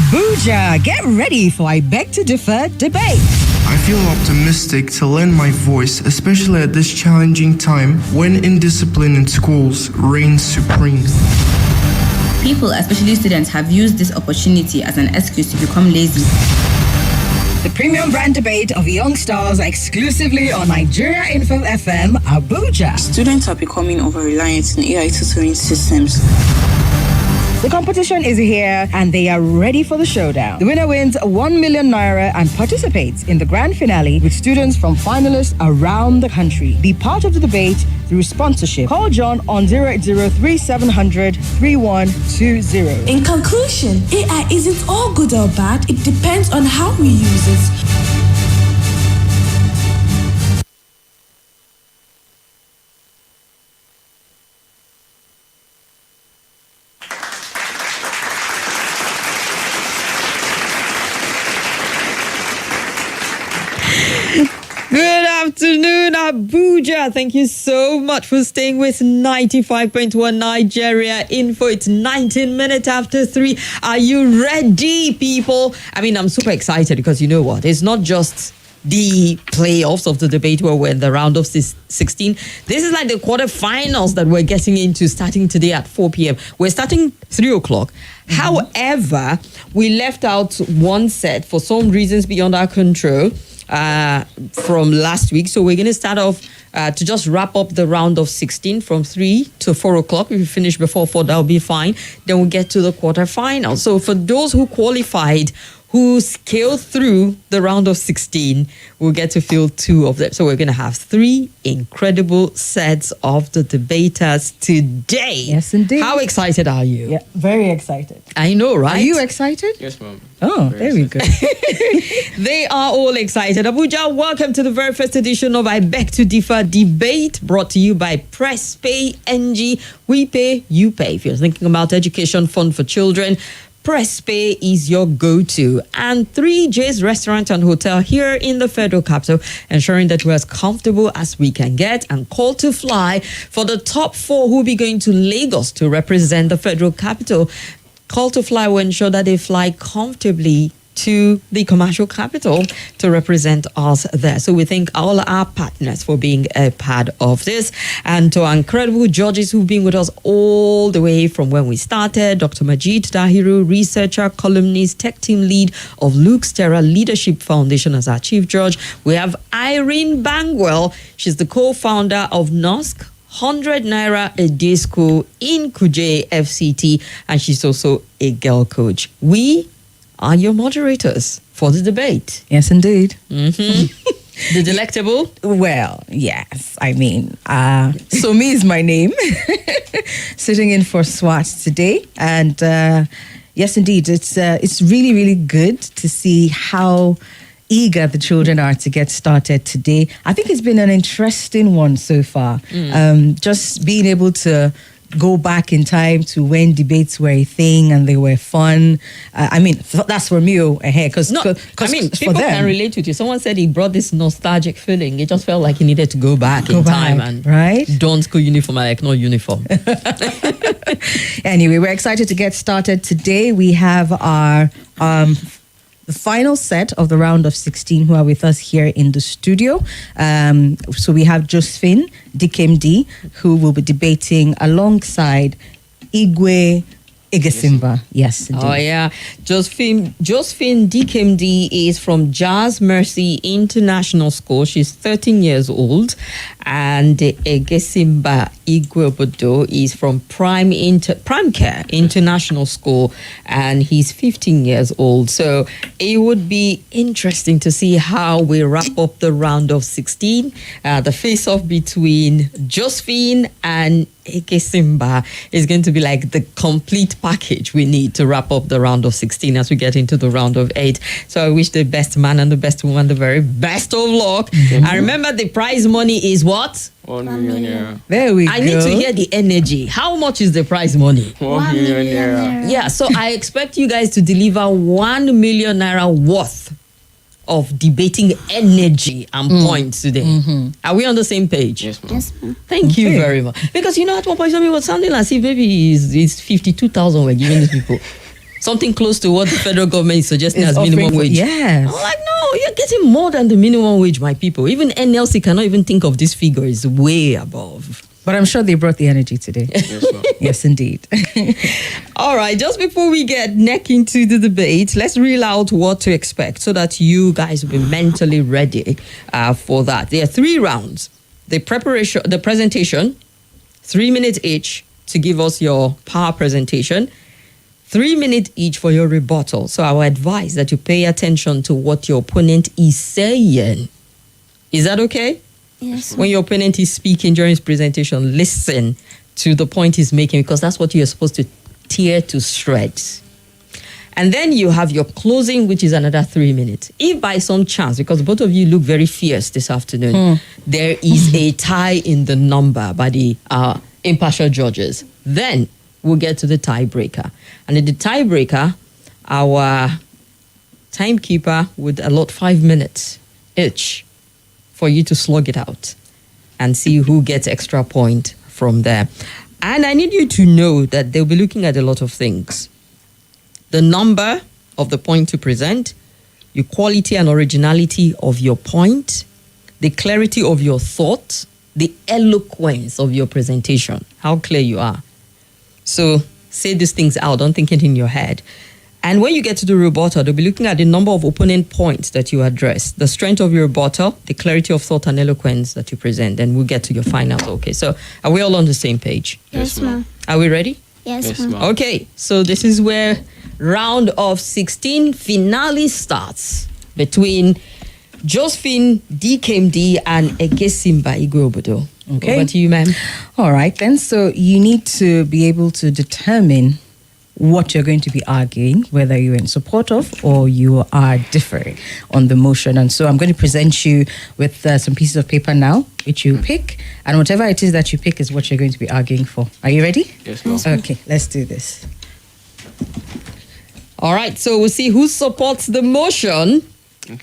Abuja, get ready for I Beg to Differ debate. I feel optimistic to lend my voice, especially at this challenging time when indiscipline in schools reigns supreme. People, especially students, have used this opportunity as an excuse to become lazy. The premium brand debate of young stars exclusively on Nigeria Info FM, Abuja. Students are becoming over-reliant on AI tutoring systems. The competition is here and they are ready for the showdown. The winner wins 1 million naira and participates in the grand finale with students from finalists around the country. Be part of the debate through sponsorship. Call John on 0803700 3120. In conclusion, AI isn't all good or bad. It depends on how we use it. Good afternoon, Abuja. Thank you so much for staying with 95.1 Nigeria Info. It's 19 minutes after 3. Are you ready, people? I mean, I'm super excited because you know what? It's not just the playoffs of the debate where we're in the round of 16. This is like the quarterfinals that we're getting into starting today at 4 p.m. We're starting 3 o'clock. However, we left out one set for some reasons beyond our control from last week. So we're going to start off to just wrap up the round of 16 from 3 to 4 o'clock. If we finish before 4, that'll be fine. Then we'll get to the quarterfinals. So for those who qualified, who scaled through the round of 16, we'll get to field 2 of them. So we're going to have 3 incredible sets of the debaters today. Yes, indeed. How excited are you? Yeah, very excited. I know, right? Are you excited? Yes, ma'am. Oh, there we go. They are all excited. Abuja, welcome to the very first edition of I Beg to Differ debate, brought to you by Press Pay NG. We pay, you pay. If you're thinking about education fund for children, Press Pay is your go-to. And 3J's Restaurant and Hotel here in the Federal Capital, ensuring that we're as comfortable as we can get. And Call to Fly for the top 4 who will be going to Lagos to represent the Federal Capital. Call to Fly will ensure that they fly comfortably to the commercial capital to represent us there. So we thank all our partners for being a part of this, and to our incredible judges who've been with us all the way from when we started. Dr. Majid Dahiru, researcher, columnist, tech team lead of Luke's Terra Leadership Foundation as our chief judge. We have Irene Bangwell. She's the co-founder of NOSC, 100 Naira a day school in Kuje FCT, and she's also a girl coach. We are your moderators for the debate. Yes, indeed. The delectable? Well, yes. I mean, Somi is my name. Sitting in for SWAT today. And yes, indeed, it's really, really good to see how eager the children are to get started today. I think it's been an interesting one so far. Just being able to go back in time to when debates were a thing and they were fun. I mean, that's for me, because people can relate with you. Someone said he brought this nostalgic feeling. It just felt like he needed to go back in time and don school uniform, like no uniform. Anyway, we're excited to get started today. We have our the final set of the round of 16 who are with us here in the studio. So we have Josephine Dikemdi, who will be debating alongside Igwe Egesimba. Yes, indeed. Oh, yeah. Josephine Dikemdi is from Jazz Mercy International School. She's 13 years old. And Egesimba Igwe is from Prime Care International School, and he's 15 years old. So it would be interesting to see how we wrap up the round of 16. The face-off between Josephine and Egesimba is going to be like the complete package we need to wrap up the round of 16 as we get into the round of 8. So I wish the best man and the best woman the very best of luck. And remember, the prize money is what? 1 million naira. There we go. I need to hear the energy. How much is the prize money? 1 million naira. Yeah, so I expect you guys to deliver 1 million naira worth of debating energy and points today. Are we on the same page? Yes, ma'am. Yes, ma'am. Thank you very much. Because you know, at one point, somebody was sounding as if maybe it's 52,000 we're giving these people. something close to what the federal government is suggesting Is as minimum offering- wage. yes. I'm like, no, you're getting more than the minimum wage, my people. Even NLC cannot even think of this figure. It's way above. But I'm sure they brought the energy today. Yes, ma'am. Yes, indeed. All right, just before we get neck into the debate, let's reel out what to expect so that you guys will be mentally ready for that. There are 3 rounds. The presentation, 3 minutes each to give us your power presentation, 3 minutes each for your rebuttal. So I would advise that you pay attention to what your opponent is saying. Is that okay? Yes. When your opponent is speaking during his presentation, listen to the point he's making, because that's what you're supposed to tear to shreds. And then you have your closing, which is another 3 minutes. If by some chance, because both of you look very fierce this afternoon, there is a tie in the number by the impartial judges, then we'll get to the tiebreaker. And in the tiebreaker, our timekeeper would allot 5 minutes each for you to slug it out and see who gets extra point from there. And I need you to know that they'll be looking at a lot of things. The number of the point to present, your quality and originality of your point, the clarity of your thought, the eloquence of your presentation, how clear you are. So say these things out, don't think it in your head. And when you get to the rebuttal, they'll be looking at the number of opponent points that you address, the strength of your rebuttal, the clarity of thought and eloquence that you present, and we'll get to your finals. Okay, so are we all on the same page? Yes, ma'am. Are we ready? Yes, Yes, ma'am. ma'am. Okay, so this is where round of 16 finale starts between Josephine Dikemdi and Egesimba Igwe. Okay. Over to you, ma'am. All right, then. So you need to be able to determine what you're going to be arguing, whether you're in support of or you are differing on the motion. And so I'm going to present you with some pieces of paper now, which you pick. And whatever it is that you pick is what you're going to be arguing for. Are you ready? Yes, ma'am. Okay, let's do this. All right, so we'll see who supports the motion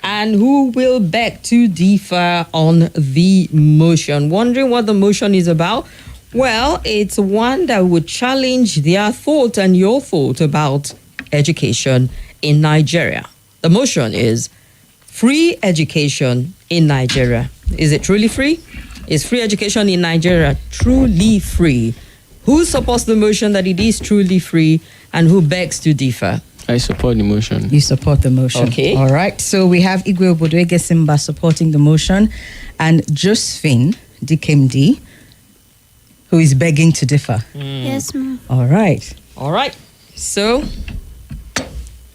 and who will beg to differ on the motion. Wondering what the motion is about? Well, it's one that would challenge their thought and your thought about education in Nigeria. The motion is free education in Nigeria. Is it truly free? Is free education in Nigeria truly free? Who supports the motion that it is truly free and who begs to differ? I support the motion. You support the motion. Okay. All right. So we have Igwe Egesimba supporting the motion and Josephine Dikemdi, who is begging to differ. Yes, ma'am. All right. All right, so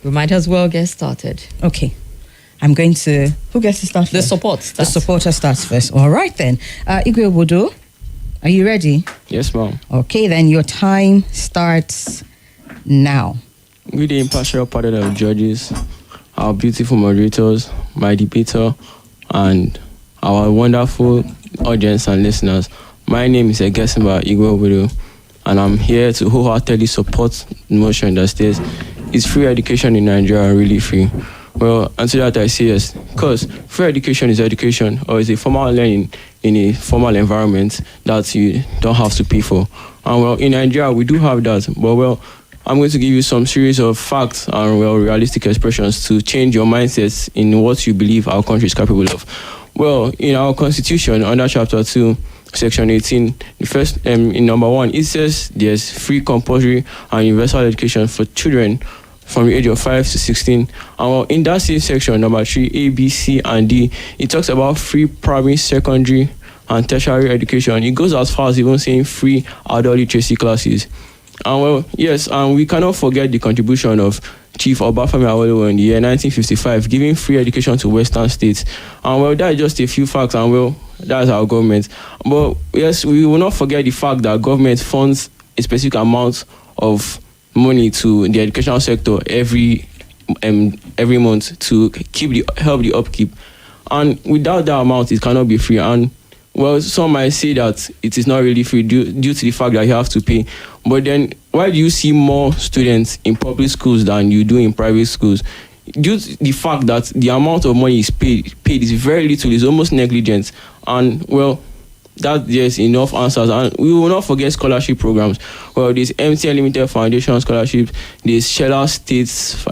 we might as well get started. Okay. I'm going to... Who gets to start The first? support The starts. supporter starts first. All right, then. Igwe Obodo, are you ready? Yes, ma'am. Okay, then your time starts now. With the impartial panel of judges, our beautiful moderators, my debater, and our wonderful audience and listeners, my name is Egesimba Igwe, and I'm here to wholeheartedly support the motion that states, is free education in Nigeria really free? Well, and to that I say yes, because free education is education, or is a formal learning in a formal environment that you don't have to pay for. And well, in Nigeria, we do have that, but well, I'm going to give you some series of facts and well, realistic expressions to change your mindsets in what you believe our country is capable of. Well, in our constitution, under Chapter 2, Section 18, the first, in number 1, it says there's free, compulsory, and universal education for children from the age of 5 to 16. And well, in that same section, number 3, A, B, C, and D, it talks about free primary, secondary, and tertiary education. It goes as far as even saying free adult literacy classes. And well, yes, and we cannot forget the contribution of Chief Obafemi Awolowo in the year 1955, giving free education to Western states. And well, that is just a few facts, and well, that's our government. But yes, we will not forget the fact that government funds a specific amount of money to the educational sector every month to help the upkeep. And without that amount, it cannot be free. And well, some might say that it is not really free due to the fact that you have to pay. But then, why do you see more students in public schools than you do in private schools? Due to the fact that the amount of money is paid is very little, is almost negligent. And well, that there's enough answers. And we will not forget scholarship programs. Well, there's MTN Limited Foundation scholarships, there's Shella States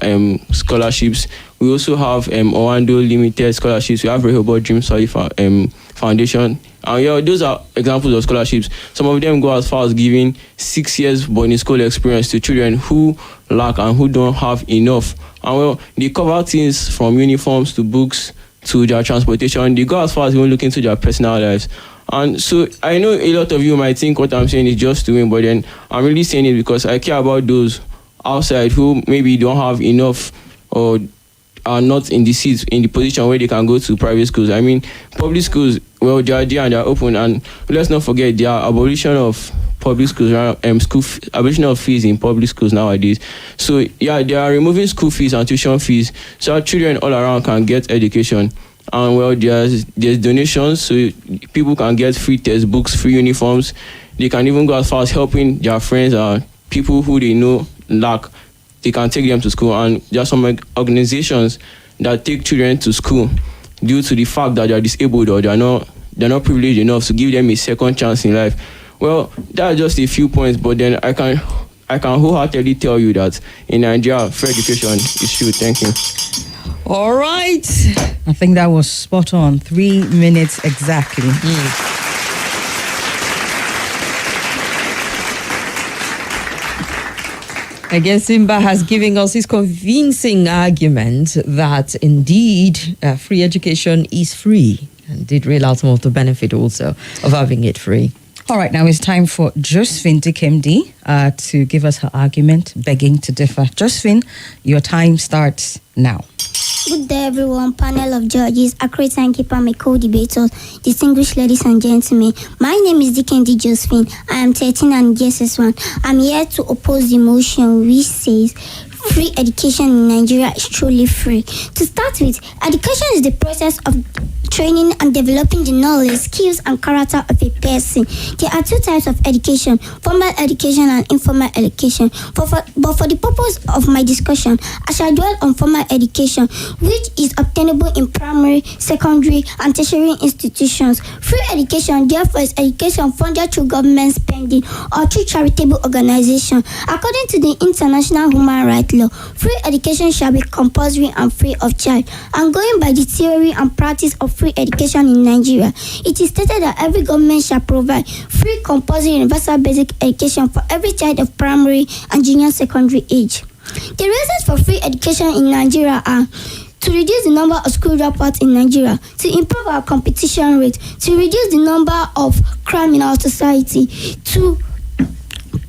scholarships. We also have Orlando Limited scholarships. We have Rehoboth Dream Study Foundation. And those are examples of scholarships. Some of them go as far as giving 6 years boarding school experience to children who lack and who don't have enough. And they cover things from uniforms to books to their transportation. They go as far as even looking to their personal lives. And so I know a lot of you might think what I'm saying is just to win, but then I'm really saying it because I care about those outside who maybe don't have enough or are not in the seats, in the position where they can go to private schools. I mean, public schools, well, they are there and they are open. And let's not forget, there are abolition of public schools, abolition of fees in public schools nowadays. So, yeah, they are removing school fees and tuition fees so our children all around can get education. And, well, there's donations so people can get free textbooks, free uniforms. They can even go as far as helping their friends and people who they know lack. They can take them to school, and there are some organizations that take children to school due to the fact that they are disabled or they're not privileged enough to give them a second chance in life. Well, that's just a few points, but then I can wholeheartedly tell you that in Nigeria, free education is true. Thank you. All right. I think that was spot on. 3 minutes exactly. Egesimba has given us his convincing argument that indeed free education is free, and did reel out some of the benefit also of having it free. All right, now it's time for Josephine Dikemdi to give us her argument, begging to differ. Josephine, your time starts now. Good day, everyone. Panel of judges, accurate timekeeper, my co-debaters, distinguished ladies and gentlemen. My name is Dikemdi Josephine. I am 13 and GSS1. I'm here to oppose the motion which says free education in Nigeria is truly free. To start with, education is the process of training and developing the knowledge, skills, and character of a person. There are two types of education, formal education and informal education. But for the purpose of my discussion, I shall dwell on formal education, which is obtainable in primary, secondary, and tertiary institutions. Free education, therefore, is education funded through government spending or through charitable organizations. According to the International Human Rights Law, free education shall be compulsory and free of charge. And going by the theory and practice of free education in Nigeria, it is stated that every government shall provide free compulsory universal basic education for every child of primary and junior secondary age. The reasons for free education in Nigeria are to reduce the number of school dropouts in Nigeria, to improve our competition rate, to reduce the number of crime in our society, to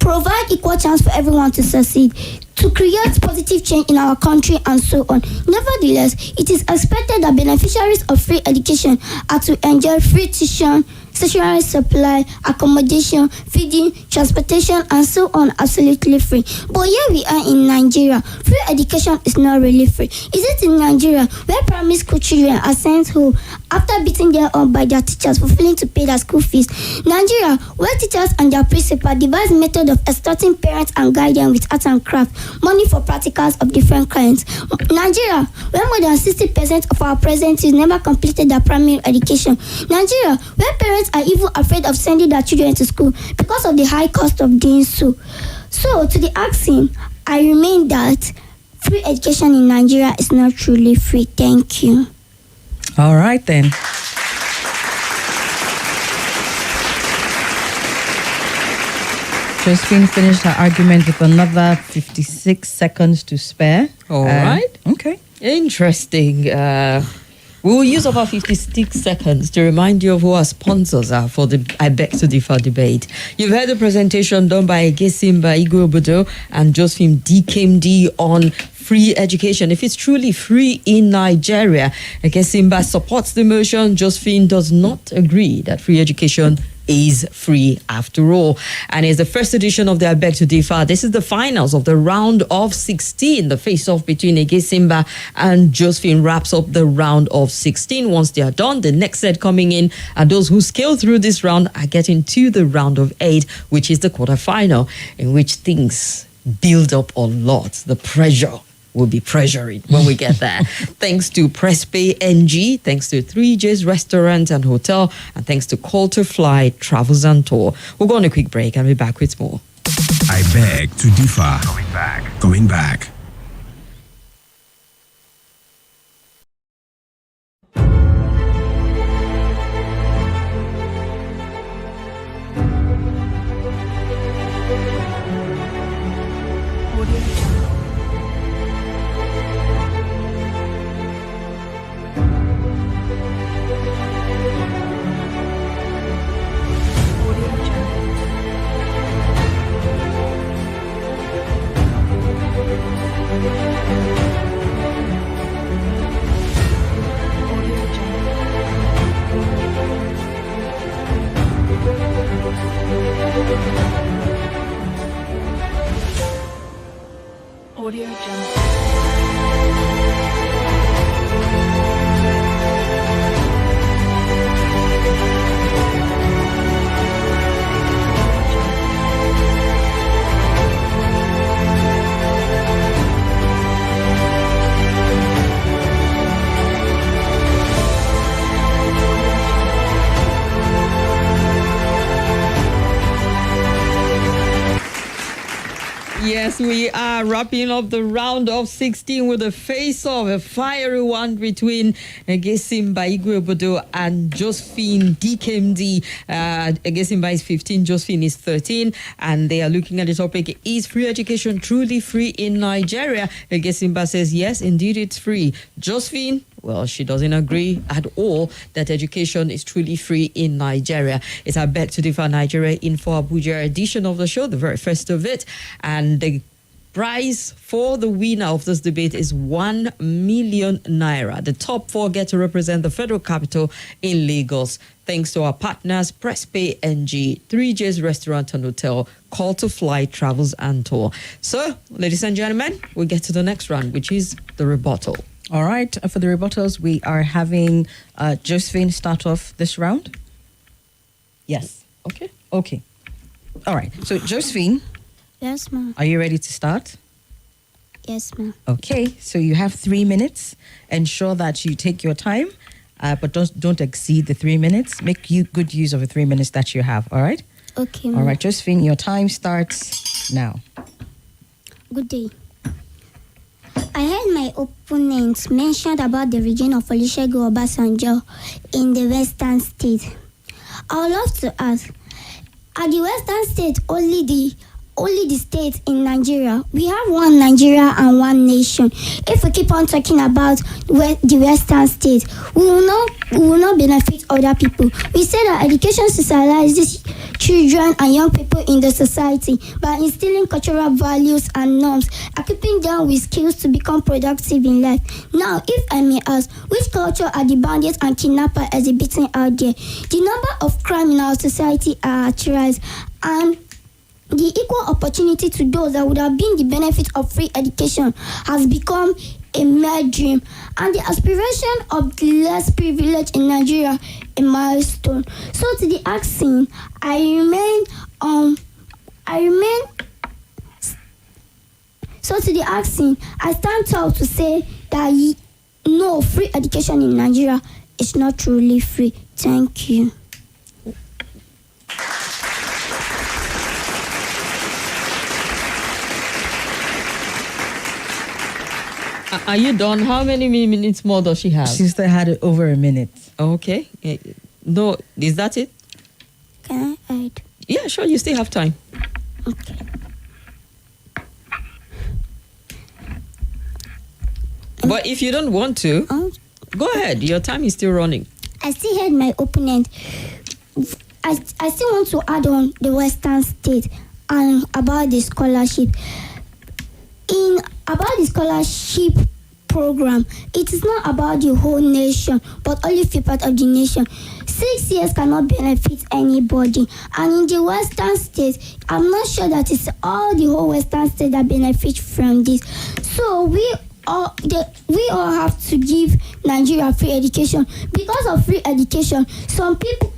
provide equal chance for everyone to succeed, to create positive change in our country, and so on. Nevertheless, it is expected that beneficiaries of free education are to enjoy free tuition, stationery supply, accommodation, feeding, transportation, and so on, absolutely free. But here we are in Nigeria. Free education is not really free. Is it in Nigeria where primary school children are sent home after beaten there up by their teachers for failing to pay their school fees? Nigeria, where teachers and their principals devise method of extorting parents and guidance with art and craft, money for practicals of different kinds. Nigeria, where more than 60% of our present youth never completed their primary education. Nigeria, where parents are even afraid of sending their children to school because of the high cost of doing so. So, to the axiom, I remain that free education in Nigeria is not truly free. Thank you. All right, then. Josephine finished her argument with another 56 seconds to spare. All right. Okay. Interesting. We will use about 56 seconds to remind you of who our sponsors are for the I Beg to Differ debate. You've heard the presentation done by Egesimba, Igwe and Josephine Dikemdi on free education. If it's truly free in Nigeria, Egesimba supports the motion. Josephine does not agree that free education is free after all. And it's the first edition of the I Beg to Differ. This is the finals of the round of 16. The face-off between Egesimba and Josephine wraps up the round of 16. Once they are done, the next set coming in, and those who scale through this round are getting to the round of 8, which is the quarterfinal, in which things build up a lot. The pressure we'll be pressuring when we get there. Thanks to PressPay NG, thanks to 3J's Restaurant and Hotel, and thanks to Call to Fly Travels and Tour. We'll go on a quick break and be back with more. I beg to differ. Going back. Audio Jungle. Yes, we are wrapping up the round of 16 with a face-off, a fiery one between Egesimba, Igwe and Josephine Dikemdi. Egesimba is 15, Josephine is 13, and they are looking at the topic, is free education truly free in Nigeria? Egesimba says, yes, indeed it's free. Josephine, well, she doesn't agree at all that education is truly free in Nigeria. It's our Back to Differ Nigeria Info Abuja edition of the show, the very first of it. And the prize for the winner of this debate is 1 million naira. The top four get to represent the federal capital in Lagos. Thanks to our partners, PressPay NG, 3J's Restaurant and Hotel, Call to Fly Travels and Tour. So, ladies and gentlemen, we get to the next round, which is the rebuttal. All right, for the rebuttals, we are having Josephine start off this round. Yes. Okay. Okay. All right. So, Josephine, Yes, ma'am. are you ready to start? Yes, ma'am. Okay. So you have 3 minutes. Ensure that you take your time, but don't exceed the 3 minutes. Make good use of the 3 minutes that you have. All right. Okay, ma'am. All right, Josephine, your time starts now. Good day. I heard my opponents mentioned about the region of Olusegun Obasanjo in the Western State. I would love to ask, are the Western State only the states in Nigeria? We have one Nigeria and one nation. If we keep on talking about the Western States, we will not benefit other people. We say that education socializes children and young people in the society by instilling cultural values and norms, equipping them with skills to become productive in life. Now, if I may ask, which culture are the bandits and kidnappers exhibiting out there? The number of crime in our society are at rise, and the equal opportunity to those that would have been the benefit of free education has become a mere dream, and the aspiration of the less privileged in Nigeria a milestone. So to the asking, I stand tall to say that no, free education in Nigeria is not truly free. Thank you. Are you done? How many minutes more does she have? She still had it over a minute. Okay. No, is that it? Can I add? Yeah, sure. You still have time. Okay. But if you don't want to, go ahead. Your time is still running. I still heard my opponent. I still want to add on the Western State and about the scholarship. About the scholarship program, it is not about the whole nation, but only few part of the nation. 6 years cannot benefit anybody, and in the Western States, I'm not sure that it's all the whole Western States that benefit from this. So we all have to give Nigeria free education. Because of free education, some people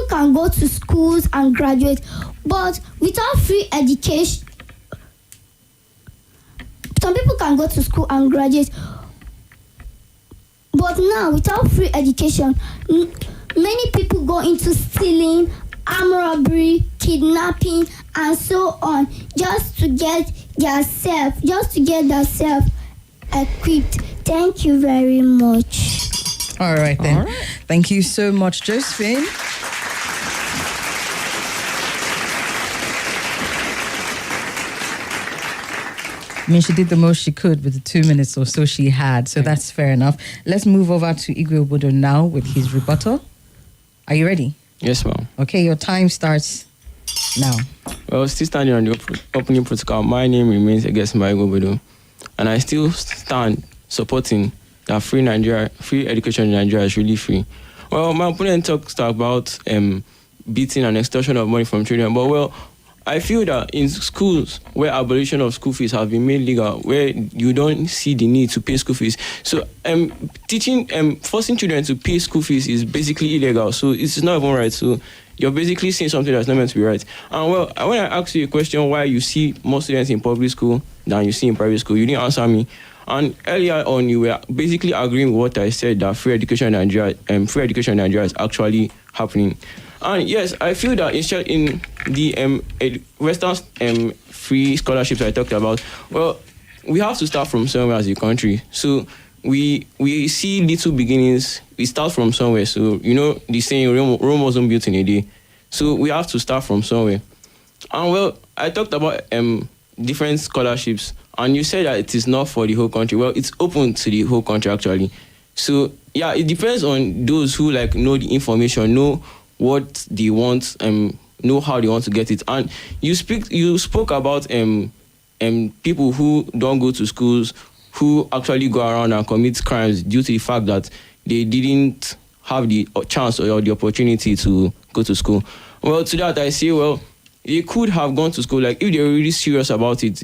can go to schools and graduate, but without free education, some people can go to school and graduate. But now, without free education, many people go into stealing, armed robbery, kidnapping, and so on, just to get themselves equipped. Thank you very much. All right, then. All right. Thank you so much, Josephine. I mean, she did the most she could with the 2 minutes or so she had, so that's fair enough. Let's move over to Igwe Obodo now with his rebuttal. Are you ready? Yes, ma'am. Okay, your time starts now. Well, still standing on the opening protocol, my name remains Egesimba Igwe, and I still stand supporting that free education in Nigeria is really free. Well, my opponent talks about beating and extortion of money from children, but well, I feel that in schools where abolition of school fees have been made legal, where you don't see the need to pay school fees, so forcing children to pay school fees is basically illegal. So it's not even right. So you're basically saying something that's not meant to be right. And well, when I asked you a question why you see more students in public school than you see in private school, you didn't answer me. And earlier on, you were basically agreeing with what I said, that free education in Nigeria is actually happening. And yes, I feel that in the Western free scholarships I talked about, well, we have to start from somewhere as a country. So we see little beginnings. We start from somewhere. So, you know, the saying, Rome wasn't built in a day. So we have to start from somewhere. And well, I talked about different scholarships, and you said that it is not for the whole country. Well, it's open to the whole country, actually. So, yeah, it depends on those who, like, know the information, know what they want, know how they want to get it. And you spoke about people who don't go to schools, who actually go around and commit crimes due to the fact that they didn't have the chance or the opportunity to go to school. Well, to that I say, well, they could have gone to school. Like, if they're really serious about it,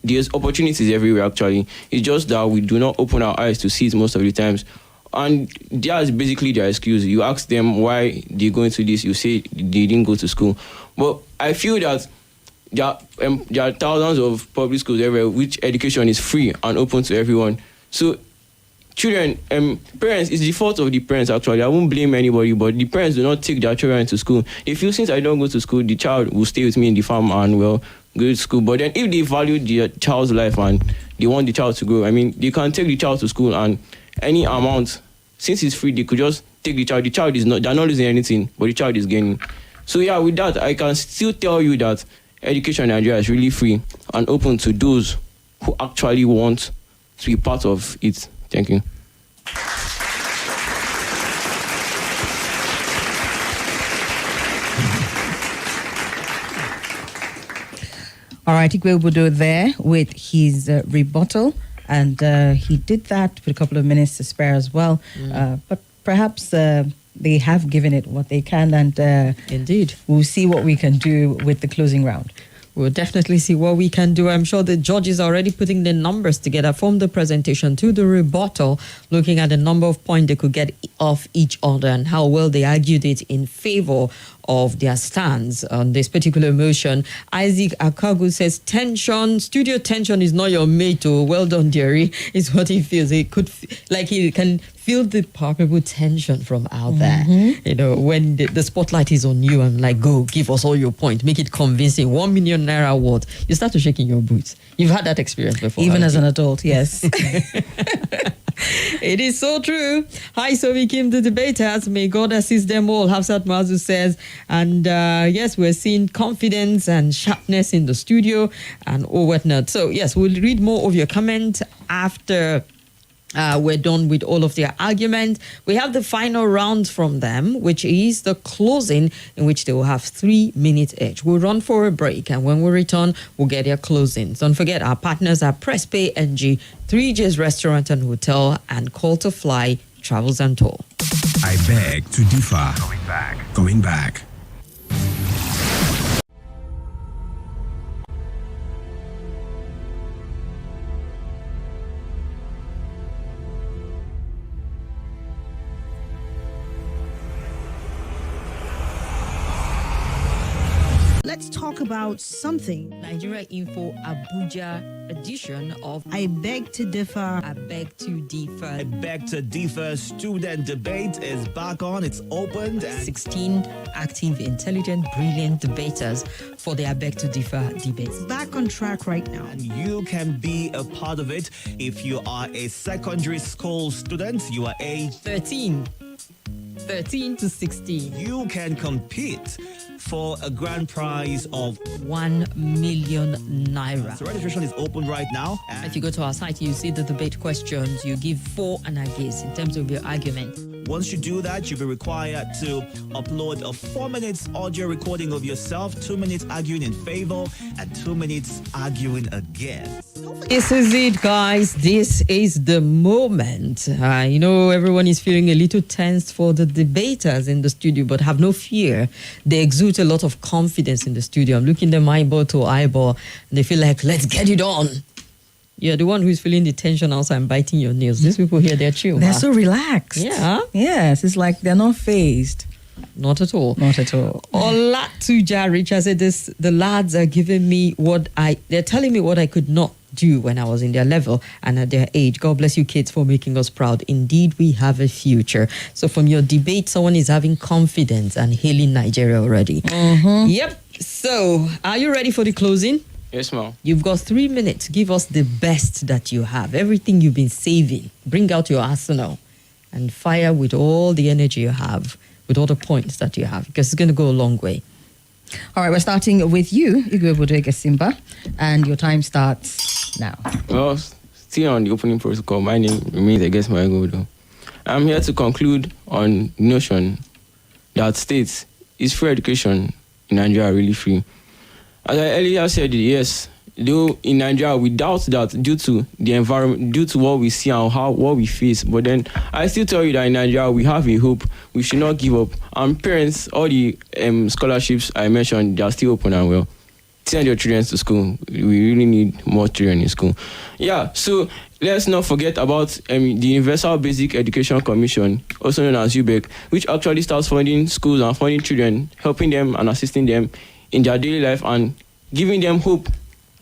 there's opportunities everywhere, actually. It's just that we do not open our eyes to see it most of the times. And that's basically their excuse. You ask them why they go into this, you say they didn't go to school. But I feel that there are thousands of public schools everywhere which education is free and open to everyone. So children, parents, it's the fault of the parents, actually. I won't blame anybody, but the parents do not take their children to school. They feel, since I don't go to school, the child will stay with me in the farm and, well, go to school. But then if they value their child's life and they want the child to grow, I mean, they can take the child to school, and any amount, since it's free, they could just take the child. The child is not, they're not losing anything, but the child is gaining. So yeah, with that, I can still tell you that education in Nigeria is really free and open to those who actually want to be part of it. Thank you. All right, Igwe Obodo there with his rebuttal. And he did that with a couple of minutes to spare as well. But perhaps they have given it what they can, and indeed, we'll see what we can do with the closing round. We'll definitely see what we can do. I'm sure the judges are already putting the numbers together from the presentation to the rebuttal, looking at the number of points they could get off each other and how well they argued it in favor of their stance on this particular motion. Isaac Akagu says, studio tension is not your mate. Oh, well done, dearie, is what he feels. He can feel the palpable tension from out there. You know, when the spotlight is on you and like, go, give us all your point, make it convincing. 1 million naira award. You start to shake in your boots. You've had that experience before. Even as an adult, yes. It is so true. Hi, so we came the debaters. May God assist them all, Hafsat Mazu says. And yes, we're seeing confidence and sharpness in the studio and all whatnot. So yes, we'll read more of your comment after we're done with all of their arguments. We have the final round from them, which is the closing, in which they will have 3 minutes each. We'll run for a break, and when we return, we'll get their closings. Don't forget, our partners are PressPay NG, 3J's Restaurant and Hotel, and Call to Fly Travels and Tour. I beg to differ. Going back. Let's talk about something. Nigeria Info Abuja edition of I Beg to Differ. I Beg to Differ. I Beg to Differ student debate is back on. It's opened. 16 active, intelligent, brilliant debaters for the I Beg to Differ debates. Back on track right now. And you can be a part of it if you are a secondary school student. You are a 13 to 16. You can compete for a grand prize of 1 million naira. So registration is open right now. If you go to our site, you see the debate questions. You give 4 and against in terms of your argument. Once you do that, you'll be required to upload a 4 minutes audio recording of yourself, 2 minutes arguing in favor, and 2 minutes arguing against. This is it, guys. This is the moment. Everyone is feeling a little tense for the debaters in the studio, but have no fear. They exude a lot of confidence in the studio. I'm looking them eyeball to eyeball, and they feel like, let's get it on. You're the one who's feeling the tension outside and biting your nails. These people here, they're chill. They're so relaxed. Yeah. Yes, it's like they're not phased. Not at all. Not at all. Olatuja Richard said this, the lads are giving me they're telling me what I could not do when I was in their level and at their age. God bless you kids for making us proud. Indeed, we have a future. So from your debate, someone is having confidence and hailing Nigeria already. Mm-hmm. Yep. So are you ready for the closing? Yes, ma'am. You've got 3 minutes. Give us the best that you have. Everything you've been saving. Bring out your arsenal and fire with all the energy you have, with all the points that you have, because it's going to go a long way. All right, we're starting with you, Igwe Egesimba, and your time starts now. Well, still on the opening protocol, my name remains Egesimba Igwe. I'm here to conclude on the notion that states is free education in Nigeria really free. As I earlier said, yes, though in Nigeria we doubt that due to the environment, due to what we see and what we face. But then I still tell you that in Nigeria we have a hope. We should not give up. And parents, all the scholarships I mentioned, they are still open and well. Send your children to school. We really need more children in school. Yeah, so let's not forget about the Universal Basic Education Commission, also known as UBEC, which actually starts funding schools and funding children, helping them and assisting them in their daily life and giving them hope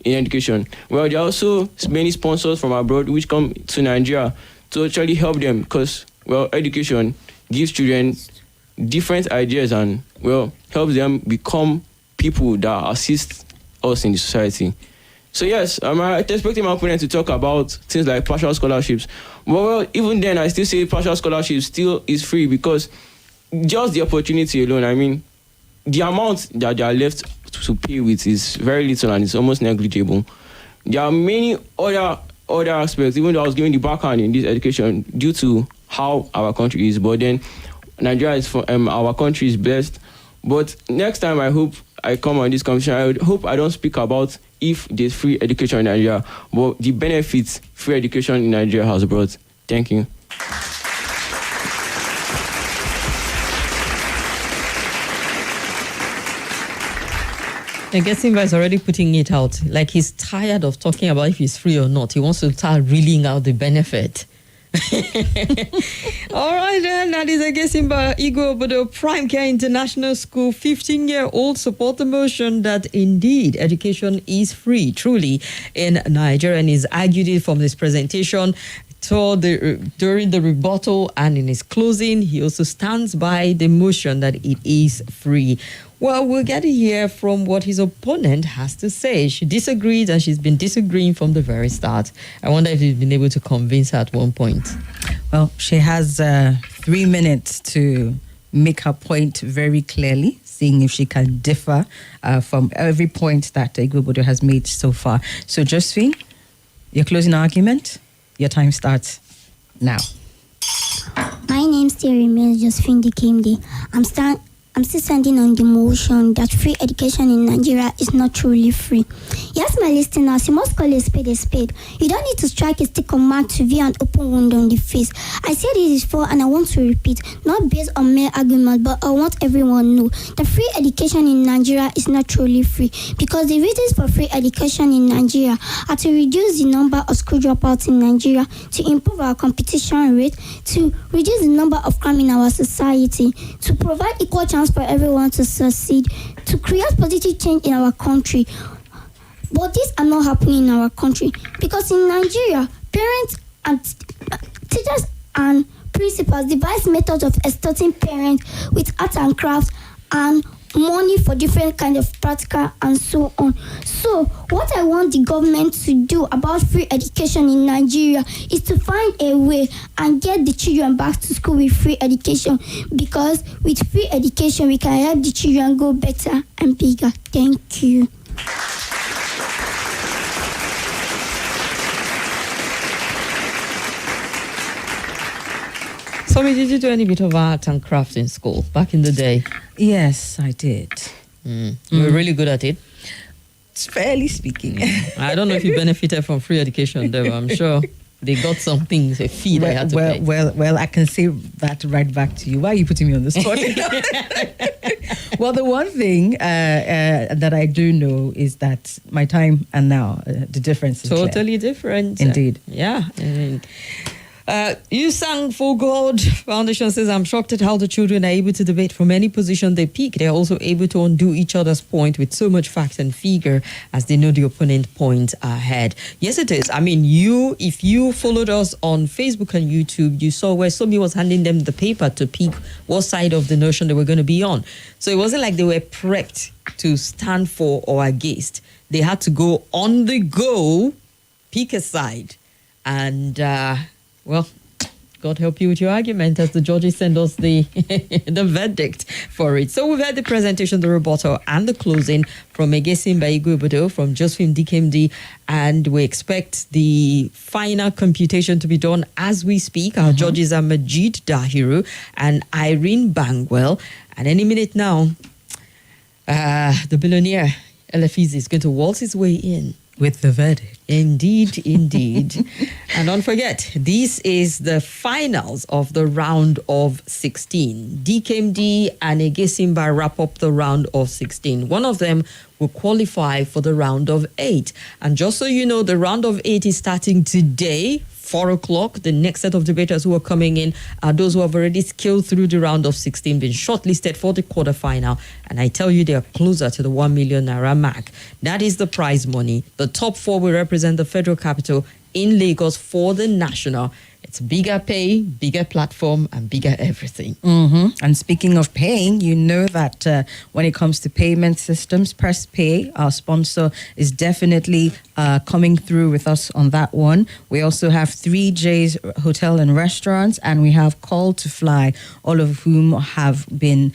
in education. Well, there are also many sponsors from abroad which come to Nigeria to actually help them because, well, education gives children different ideas and, well, helps them become people that assist us in the society. So, yes, I'm expecting my opponent to talk about things like partial scholarships. But, well, even then, I still say partial scholarships still is free because just the opportunity alone, I mean, the amount that they are left to pay with is very little and it's almost negligible. There are many other aspects, even though I was giving the backhand in this education due to how our country is. But then Nigeria is our country is blessed. But next time I hope I come on this conversation, I would hope I don't speak about if there's free education in Nigeria, but the benefits free education in Nigeria has brought. Thank you. Egesimba is already putting it out. Like he's tired of talking about if it's free or not. He wants to start reeling out the benefit. All right, then. That is Egesimba Igwe Obodo, Prime Care International School. 15-year-old support the motion that indeed education is free, truly, in Nigeria, and he's argued it from this presentation during the rebuttal and in his closing. He also stands by the motion that it is free. Well, we'll get to hear from what his opponent has to say. She disagreed and she's been disagreeing from the very start. I wonder if he's been able to convince her at one point. Well, she has 3 minutes to make her point very clearly, seeing if she can differ from every point that Igwe Obodo has made so far. So, Josephine, your closing argument, your time starts now. My name still remains Josephine Dikemdi. I'm still standing on the motion that free education in Nigeria is not truly free. Yes, my listeners, you must call a spade a spade. You don't need to strike a stick of mark to view an open wound on the face. I said this before and I want to repeat, not based on mere argument, but I want everyone to know that free education in Nigeria is not truly free because the reasons for free education in Nigeria are to reduce the number of school dropouts in Nigeria, to improve our competition rate, to reduce the number of crime in our society, to provide equal chance chance for everyone to succeed, to create positive change in our country. But this are not happening in our country because in Nigeria, parents and teachers and principals devise methods of extorting parents with art and crafts and money for different kind of practical and so on. So what I want the government to do about free education in Nigeria is to find a way and get the children back to school with free education, because with free education we can help the children go better and bigger. Thank you. Somi, did you do any bit of art and craft in school back in the day? Yes, I did. You were really good at it? Fairly speaking. I don't know if you benefited from free education there, but I'm sure they got some things, a fee they had to pay. Well, I can say that right back to you. Why are you putting me on the spot? Well, the one thing that I do know is that my time and now, the difference is totally clear. different. Indeed. Yeah. You sang for God. Foundation says, I'm shocked at how the children are able to debate from any position they pick. They're also able to undo each other's point with so much fact and figure as they know the opponent point ahead. Yes, it is. I mean, if you followed us on Facebook and YouTube, you saw where somebody was handing them the paper to pick what side of the notion they were going to be on. So it wasn't like they were prepped to stand for or against. They had to go on the go, pick a side, and well, God help you with your argument as the judges send us the the verdict for it. So we've had the presentation, the rebuttal, and the closing from Egesimba Igwe, from Josephine Dikemdi, and we expect the final computation to be done as we speak. Our judges are Majid Dahiru and Irene Bangwell. And any minute now, the billionaire Elefizi is going to waltz his way in with the verdict. Indeed. And don't forget, this is the finals of the round of 16. Dikemdi and Egesimba wrap up the round of 16. One of them will qualify for the round of 8. And just so you know, the round of 8 is starting today, 4 o'clock. The next set of debaters who are coming in are those who have already scaled through the round of 16, been shortlisted for the quarterfinal. And I tell you, they are closer to the 1 million naira mark. That is the prize money. The top 4 will represent the federal capital in Lagos for the national. It's bigger pay, bigger platform, and bigger everything. And speaking of paying, you know that when it comes to payment systems, Press Pay, our sponsor, is definitely coming through with us on that one. We also have 3J's Hotel and Restaurants, and we have Call to Fly, all of whom have been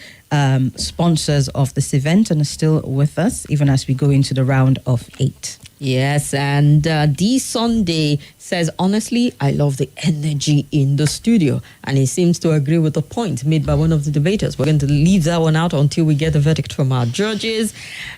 sponsors of this event and are still with us, even as we go into the round of 8. Yes, and D Sunday says, honestly, I love the energy in the studio. And he seems to agree with the point made by one of the debaters. We're going to leave that one out until we get the verdict from our judges.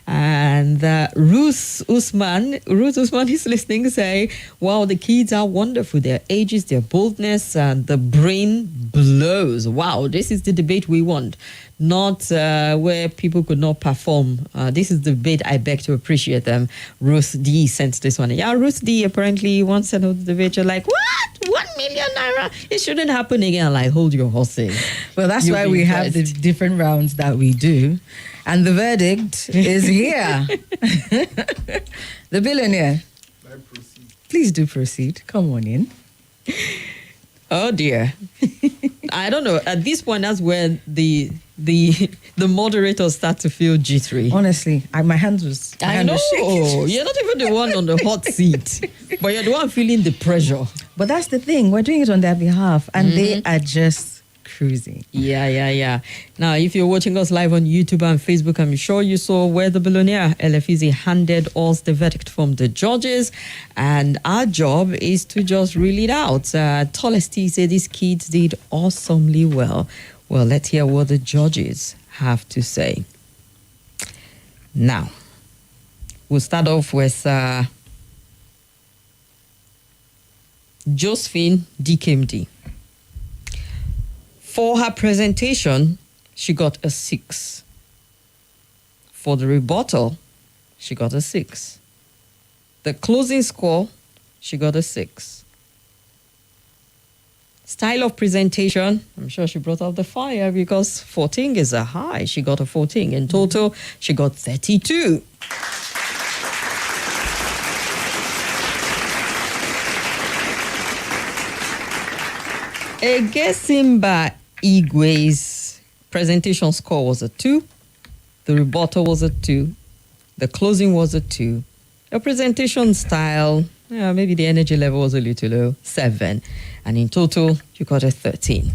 And Ruth Usman is listening, say, wow, the kids are wonderful. Their ages, their boldness, and the brain blows. Wow, this is the debate we want. Not where people could not perform. This is the debate I beg to appreciate them. Ruth D sent this one. Yeah, Ruth D apparently once said of the debate, you're like, what? 1 million naira? It shouldn't happen again. Like, hold your horses. Well, that's why we have the different rounds that we do. And the verdict is here. The billionaire. Please do proceed. Come on in. Oh dear. I don't know. At this point, that's where the moderators start to feel jittery. Honestly, my hands was. I know. You're not even the one on the hot seat, but you're the one feeling the pressure. But that's the thing. We're doing it on their behalf, and they are just cruising. Yeah. Now, if you're watching us live on YouTube and Facebook, I'm sure you saw where the billionaire Elefizi handed us the verdict from the judges, and our job is to just reel it out. Tolesti said these kids did awesomely well. Well, let's hear what the judges have to say. Now, we'll start off with Josephine Dikemdi. For her presentation, she got a 6. For the rebuttal, she got a 6. The closing score, she got a 6. Style of presentation, I'm sure she brought out the fire because 14 is a high. She got a 14. In total, she got 32. Egesimba Igwe's presentation score was a 2. The rebuttal was a 2. The closing was a 2. Your presentation style, maybe the energy level was a little low, 7. And in total, you got a 13.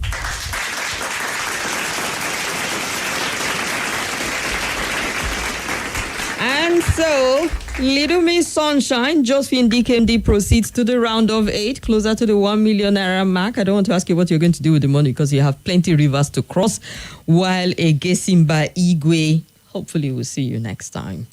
And so, Little Miss Sunshine, Josephine Dikemdi proceeds to the round of 8, closer to the 1 million naira mark. I don't want to ask you what you're going to do with the money because you have plenty rivers to cross. While Egesimba Igwe, hopefully we'll see you next time.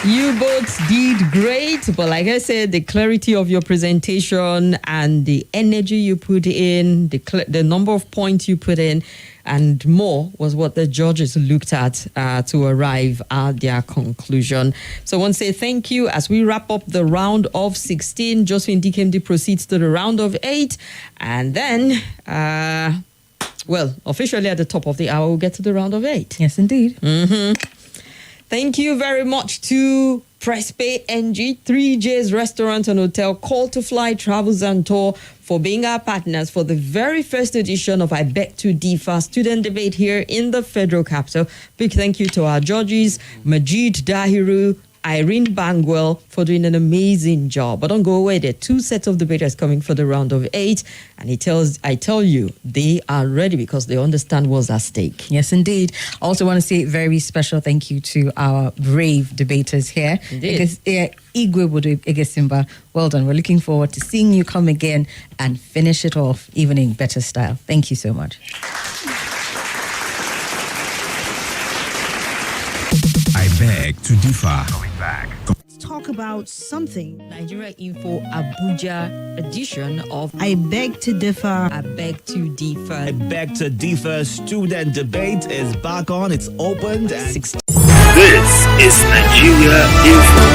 You both did great, but like I said, the clarity of your presentation and the energy you put in, the number of points you put in, and more was what the judges looked at to arrive at their conclusion. So I want to say thank you as we wrap up the round of 16. Josephine Dikemdi proceeds to the round of 8, and then, officially at the top of the hour, we'll get to the round of 8. Yes, indeed. Thank you very much to PressPay NG, 3J's Restaurant and Hotel, Call to Fly Travels and Tour for being our partners for the very first edition of I Beg to Differ student debate here in the Federal Capital. Big thank you to our judges, Majid Dahiru, Irene Bangwell, for doing an amazing job. But don't go away. There are 2 sets of debaters coming for the round of 8. And I tell you, they are ready because they understand what's at stake. Yes, indeed. Also want to say a very special thank you to our brave debaters here. Indeed. Because Igwe Budu Egesimba, well done. We're looking forward to seeing you come again and finish it off even in better style. Thank you so much. I beg to differ. Let's talk about something. Nigeria Info Abuja edition of I Beg to Differ. I Beg to Differ. I Beg to Differ student debate is back on. It's opened and This is Nigeria Info.